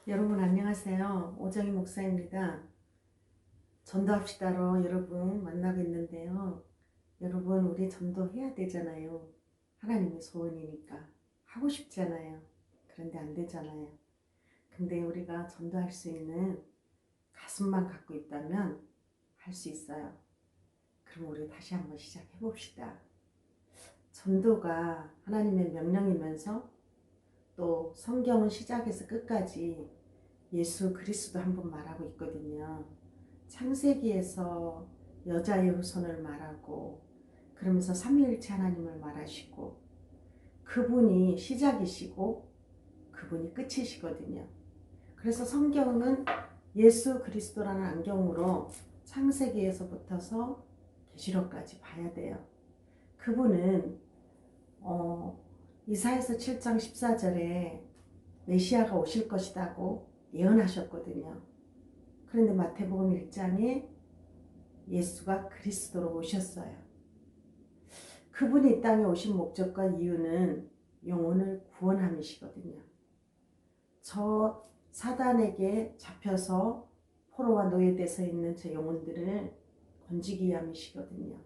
여러분 안녕하세요. 오정희 목사입니다. 전도합시다로 여러분 만나고 있는데요. 여러분 우리 전도해야 되잖아요. 하나님의 소원이니까 하고 싶잖아요. 그런데 안 되잖아요. 근데 우리가 전도할 수 있는 가슴만 갖고 있다면 할 수 있어요. 그럼 우리 다시 한번 시작해 봅시다. 전도가 하나님의 명령이면서 또 성경은 시작에서 끝까지 예수 그리스도 한 번 말하고 있거든요. 창세기에서 여자의 후손을 말하고 그러면서 삼위일체 하나님을 말하시고 그분이 시작이시고 그분이 끝이시거든요. 그래서 성경은 예수 그리스도라는 안경으로 창세기에서부터서 계시록까지 봐야 돼요. 그분은 이사야서 7장 14절에 메시아가 오실 것이라고 예언하셨거든요. 그런데 마태복음 1장에 예수가 그리스도로 오셨어요. 그분이 이 땅에 오신 목적과 이유는 영혼을 구원함이시거든요. 저 사단에게 잡혀서 포로와 노예돼서 있는 저 영혼들을 건지기 위함이시거든요.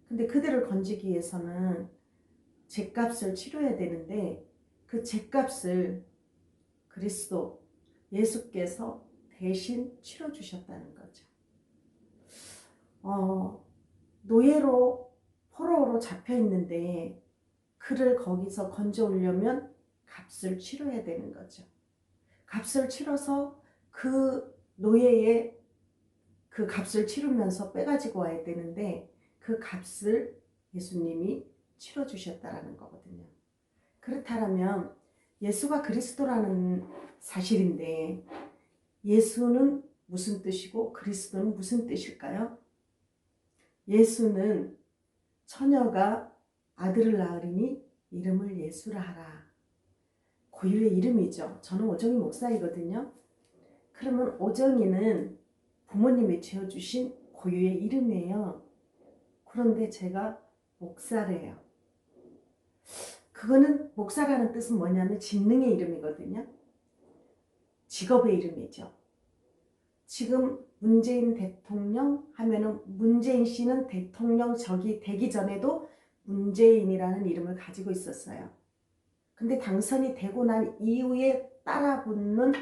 근데 그들을 건지기 위해서는 죗값을 치러야 되는데 그 죗값을 그리스도 예수께서 대신 치러주셨다는 거죠. 노예로 포로로 잡혀 있는데 그를 거기서 건져오려면 값을 치러야 되는 거죠. 값을 치러서 그 노예의 그 값을 치르면서 빼가지고 와야 되는데 그 값을 예수님이 치러주셨다라는 거거든요. 그렇다면 예수가 그리스도라는 사실인데 예수는 무슨 뜻이고 그리스도는 무슨 뜻일까요? 예수는 처녀가 아들을 낳으리니 이름을 예수라 하라. 고유의 이름이죠. 저는 오정희 목사이거든요. 그러면 오정희는 부모님이 지어주신 고유의 이름이에요. 그런데 제가 목사래요. 그거는 목사라는 뜻은 뭐냐면 직능의 이름이거든요. 직업의 이름이죠. 지금 문재인 대통령 하면은 문재인 씨는 대통령적이 되기 전에도 문재인이라는 이름을 가지고 있었어요. 근데 당선이 되고 난 이후에 따라붙는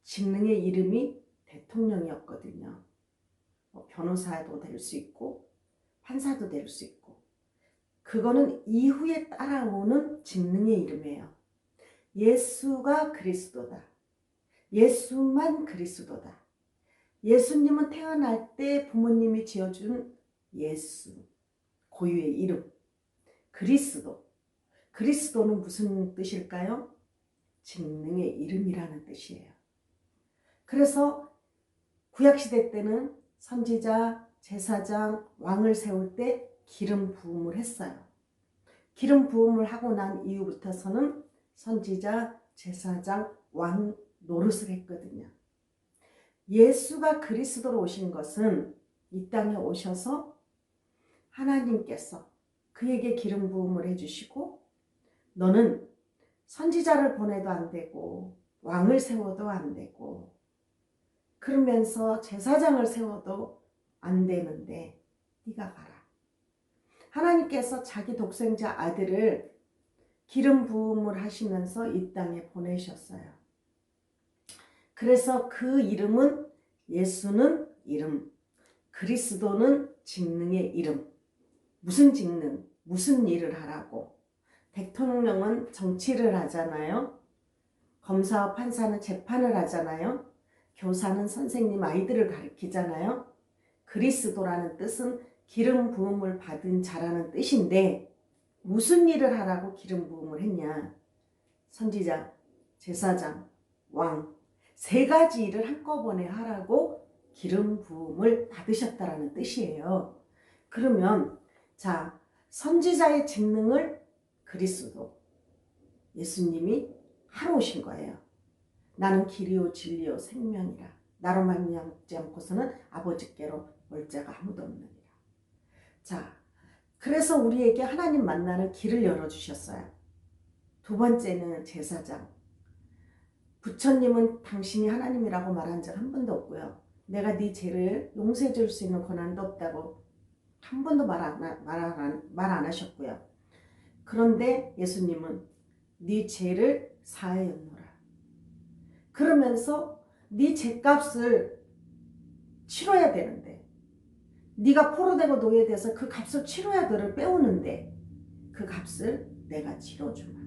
직능의 이름이 대통령이었거든요. 변호사도 될 수 있고 판사도 될 수 있고 그거는 이후에 따라오는 직능의 이름이에요. 예수가 그리스도다. 예수만 그리스도다. 예수님은 태어날 때 부모님이 지어준 예수, 고유의 이름, 그리스도. 그리스도는 무슨 뜻일까요? 직능의 이름이라는 뜻이에요. 그래서 구약시대 때는 선지자, 제사장, 왕을 세울 때 기름 부음을 했어요. 기름 부음을 하고 난 이후부터서는 선지자, 제사장, 왕 노릇을 했거든요. 예수가 그리스도로 오신 것은 이 땅에 오셔서 하나님께서 그에게 기름 부음을 해주시고 너는 선지자를 보내도 안 되고 왕을 세워도 안 되고 그러면서 제사장을 세워도 안 되는데 네가 가라. 하나님께서 자기 독생자 아들을 기름 부음을 하시면서 이 땅에 보내셨어요. 그래서 그 이름은 예수는 이름, 그리스도는 직능의 이름. 무슨 직능, 무슨 일을 하라고. 대통령은 정치를 하잖아요. 검사와 판사는 재판을 하잖아요. 교사는 선생님 아이들을 가르치잖아요. 그리스도라는 뜻은 기름 부음을 받은 자라는 뜻인데 무슨 일을 하라고 기름 부음을 했냐. 선지자, 제사장, 왕 세 가지 일을 한꺼번에 하라고 기름 부음을 받으셨다라는 뜻이에요. 그러면 자, 선지자의 직능을 그리스도 예수님이 하러 오신 거예요. 나는 길이요 진리요 생명이라 나로 말미암지 않고서는 아버지께로 올 자가 아무도 없느니라. 자, 그래서 우리에게 하나님 만나는 길을 열어주셨어요. 두 번째는 제사장. 부처님은 당신이 하나님이라고 말한 적 한 번도 없고요. 내가 네 죄를 용서해 줄 수 있는 권한도 없다고 한 번도 말 안 하셨고요. 그런데 예수님은 네 죄를 사하였노라. 그러면서 네 죄값을 치러야 되는데, 네가 포로되고 노예돼서 그 값을 치러야 너를 빼오는데 그 값을 내가 치러주마.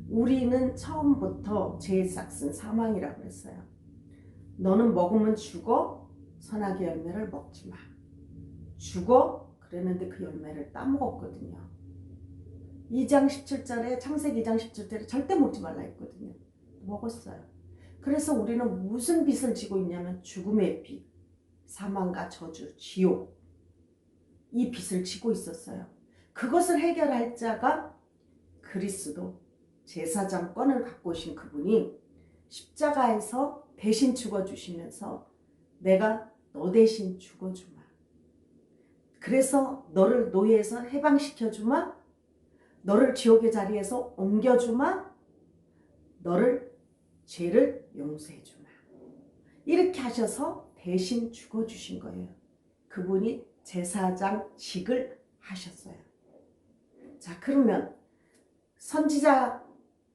우리는 처음부터 죄의 싹은 사망이라고 했어요. 너는 먹으면 죽어, 선악의 열매를 먹지 마. 죽어? 그랬는데 그 열매를 따먹었거든요. 2장 17절에 창세기 2장 17절에 절대 먹지 말라 했거든요. 먹었어요. 그래서 우리는 무슨 빚을 지고 있냐면 죽음의 빚, 사망과 저주, 지옥, 이 빚을 지고 있었어요. 그것을 해결할 자가 그리스도, 제사장권을 갖고 오신 그분이 십자가에서 대신 죽어주시면서 내가 너 대신 죽어주마. 그래서 너를 노예에서 해방시켜주마. 너를 지옥의 자리에서 옮겨주마. 너를 죄를 용서해주마. 이렇게 하셔서 대신 죽어주신 거예요. 그분이 제사장직을 하셨어요. 자, 그러면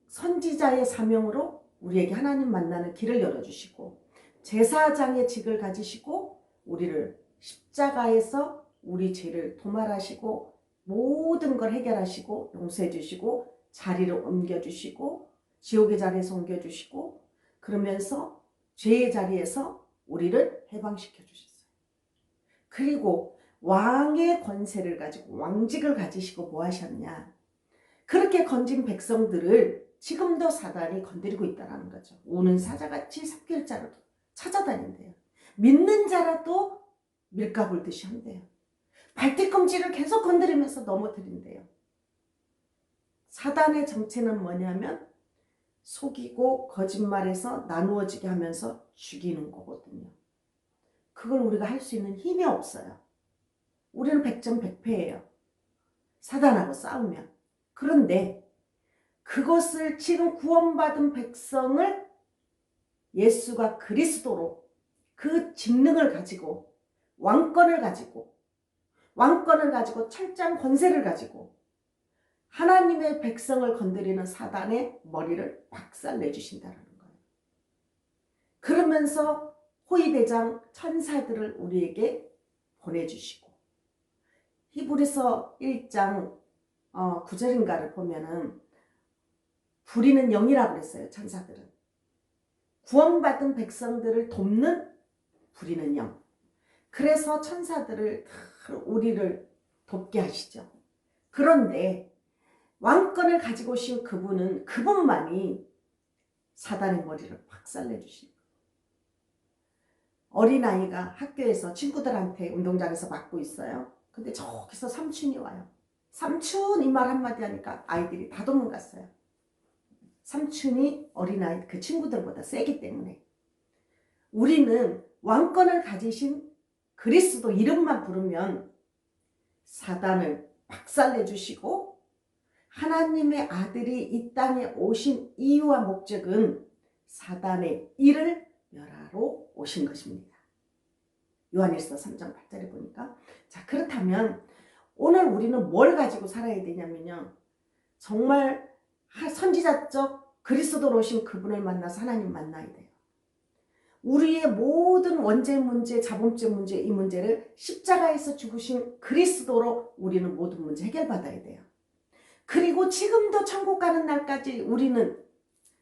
선지자의 사명으로 우리에게 하나님 만나는 길을 열어주시고, 제사장의 직을 가지시고 우리를 십자가에서 우리 죄를 도말하시고 모든 걸 해결하시고 용서해 주시고 자리를 옮겨주시고 지옥의 자리에서 옮겨주시고, 그러면서 죄의 자리에서 우리를 해방시켜 주셨어요. 그리고 왕의 권세를 가지고 왕직을 가지시고 뭐 하셨냐? 그렇게 건진 백성들을 지금도 사단이 건드리고 있다는 거죠. 우는 사자같이 섞일 자라도 찾아다닌대요. 믿는 자라도 밀가불듯이 한대요. 발뒤꿈치를 계속 건드리면서 넘어뜨린대요. 사단의 정체는 뭐냐면 속이고 거짓말해서 나누어지게 하면서 죽이는 거거든요. 그걸 우리가 할 수 있는 힘이 없어요. 우리는 백전백패예요. 사단하고 싸우면. 그런데 그것을 지금 구원받은 백성을 예수가 그리스도로 그 직능을 가지고 왕권을 가지고 철장 권세를 가지고 하나님의 백성을 건드리는 사단의 머리를 박살내주신다는 거예요. 그러면서 호위대장 천사들을 우리에게 보내주시고, 히브리서 1장 9절인가를 보면은 부리는 영이라고 그랬어요. 천사들은 구원받은 백성들을 돕는 부리는 영. 그래서 천사들을 우리를 돕게 하시죠. 그런데 왕권을 가지고 오신 그분만이 사단의 머리를 박살내주신 거예요. 어린아이가 학교에서 친구들한테 운동장에서 맞고 있어요. 근데 저기서 삼촌이 와요. 삼촌 이 말 한마디 하니까 아이들이 다 도망갔어요. 삼촌이 어린아이 그 친구들보다 세기 때문에. 우리는 왕권을 가지신 그리스도 이름만 부르면 사단을 박살내주시고, 하나님의 아들이 이 땅에 오신 이유와 목적은 사단의 일을 멸하러 오신 것입니다. 요한일서 3장 8절에 보니까. 자, 그렇다면 오늘 우리는 뭘 가지고 살아야 되냐면요, 정말 선지자적 그리스도로 오신 그분을 만나서 하나님 만나야 돼요. 우리의 모든 원죄 문제, 자범죄 문제, 이 문제를 십자가에서 죽으신 그리스도로 우리는 모든 문제 해결받아야 돼요. 그리고 지금도 천국 가는 날까지 우리는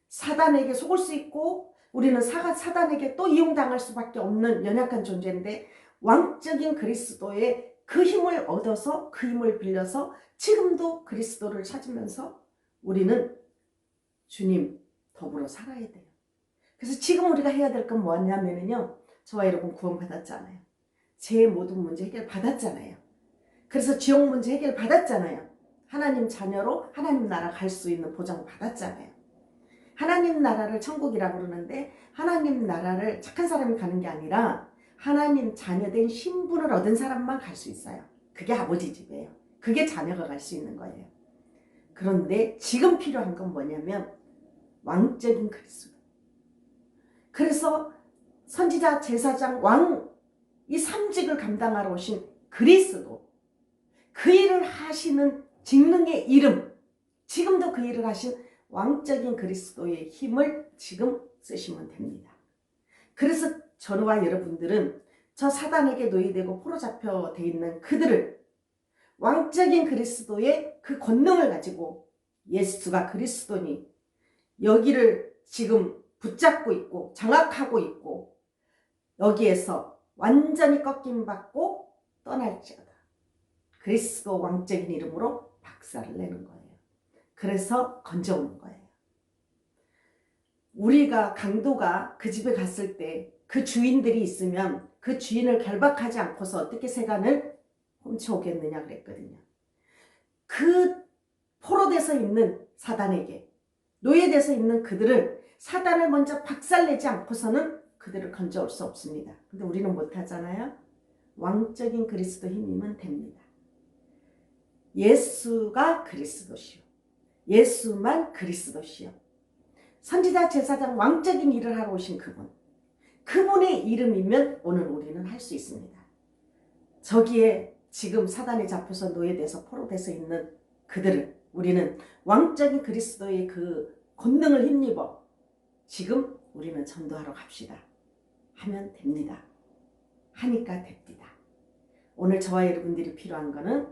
사단에게 속을 수 있고, 우리는 사단에게 또 이용당할 수밖에 없는 연약한 존재인데, 왕적인 그리스도의 그 힘을 얻어서 그 힘을 빌려서 지금도 그리스도를 찾으면서 우리는 주님 더불어 살아야 돼요. 그래서 지금 우리가 해야 될 건 뭐냐면요, 저와 여러분 구원받았잖아요. 제 모든 문제 해결 받았잖아요. 그래서 지옥 문제 해결 받았잖아요. 하나님 자녀로 하나님 나라 갈 수 있는 보장 받았잖아요. 하나님 나라를 천국이라고 그러는데, 하나님 나라를 착한 사람이 가는 게 아니라 하나님 자녀된 신분을 얻은 사람만 갈 수 있어요. 그게 아버지 집이에요. 그게 자녀가 갈 수 있는 거예요. 그런데 지금 필요한 건 뭐냐면 왕적인 그리스도, 그래서 선지자, 제사장, 왕, 이 삼직을 감당하러 오신 그리스도, 그 일을 하시는 직능의 이름, 지금도 그 일을 하신 왕적인 그리스도의 힘을 지금 쓰시면 됩니다. 그래서 저와 여러분들은 저 사단에게 노예되고 포로잡혀 돼 있는 그들을 왕적인 그리스도의 그 권능을 가지고 예수가 그리스도니 여기를 지금 붙잡고 있고 장악하고 있고 여기에서 완전히 꺾임받고 떠날지어다. 그리스도 왕적인 이름으로 박살을 내는 거예요. 그래서 건져오는 거예요. 우리가 강도가 그 집에 갔을 때 그 주인들이 있으면 그 주인을 결박하지 않고서 어떻게 세간을 훔쳐오겠느냐 그랬거든요. 그 포로돼서 있는 사단에게, 노예돼서 있는 그들을 사단을 먼저 박살내지 않고서는 그들을 건져올 수 없습니다. 근데 우리는 못하잖아요. 왕적인 그리스도 힘이면 됩니다. 예수가 그리스도시요. 예수만 그리스도시요. 선지자, 제사장, 왕적인 일을 하러 오신 그분, 그분의 이름이면 오늘 우리는 할 수 있습니다. 저기에 지금 사단에 잡혀서 노예돼서 포로돼서 있는 그들을 우리는 왕적인 그리스도의 그 권능을 힘입어 지금 우리는 전도하러 갑시다 하면 됩니다. 하니까 됩니다. 오늘 저와 여러분들이 필요한 거는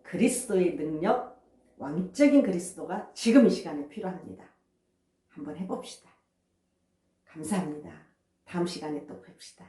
그리스도의 능력, 왕적인 그리스도가 지금 이 시간에 필요합니다. 한번 해봅시다. 감사합니다. 다음 시간에 또 뵙시다.